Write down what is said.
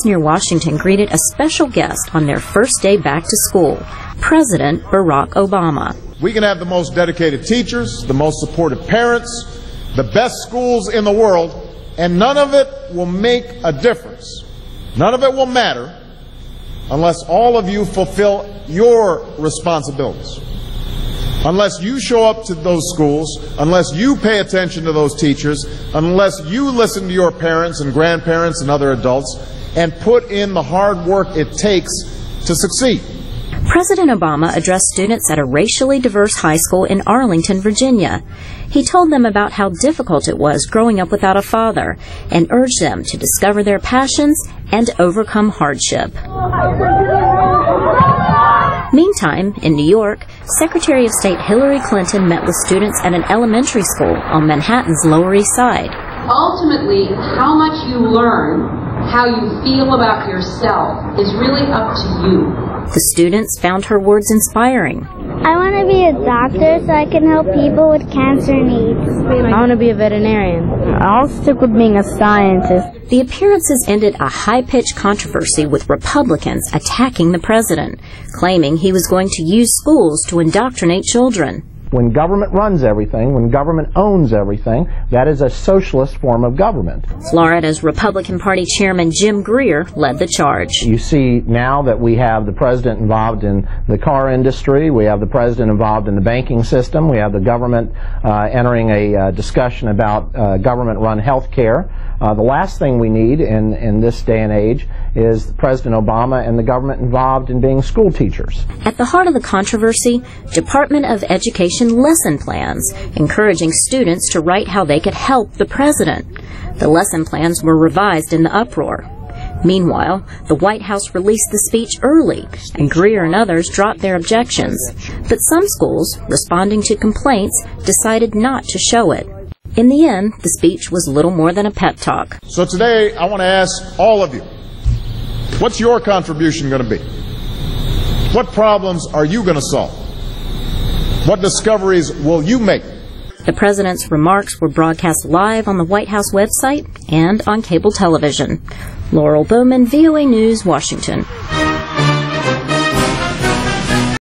News near Washington greeted a special guest on their first day back to school, President Barack Obama. We can have the most dedicated teachers, the most supportive parents, the best schools in the world, and none of it will make a difference. None of it will matter unless all of you fulfill your responsibilities. Unless you show up to those schools, unless you pay attention to those teachers, unless you listen to your parents and grandparents and other adults, and put in the hard work it takes to succeed. President Obama addressed students at a racially diverse high school in Arlington, Virginia. He told them about how difficult it was growing up without a father and urged them to discover their passions and overcome hardship. Meantime, in New York, Secretary of State Hillary Clinton met with students at an elementary school on Manhattan's Lower East Side. Ultimately, how much you learn, how you feel about yourself, is really up to you. The students found her words inspiring. I want to be a doctor so I can help people with cancer needs. I want to be a veterinarian. I'll stick with being a scientist. The appearances ended a high-pitched controversy with Republicans attacking the president, claiming he was going to use schools to indoctrinate children. When government runs everything, when government owns everything, that is a socialist form of government. Florida's Republican Party Chairman Jim Greer led the charge. You see now that we have the president involved in the car industry, we have the president involved in the banking system, we have the government entering a discussion about government-run health care. The last thing we need in this day and age is President Obama and the government involved in being school teachers. At the heart of the controversy, Department of Education lesson plans, encouraging students to write how they could help the president. The lesson plans were revised in the uproar. Meanwhile, the White House released the speech early, and Greer and others dropped their objections. But some schools, responding to complaints, decided not to show it. In the end, the speech was little more than a pep talk. So today, I want to ask all of you, what's your contribution going to be? What problems are you going to solve? What discoveries will you make? The president's remarks were broadcast live on the White House website and on cable television. Laurel, Bowman, VOA News, Washington.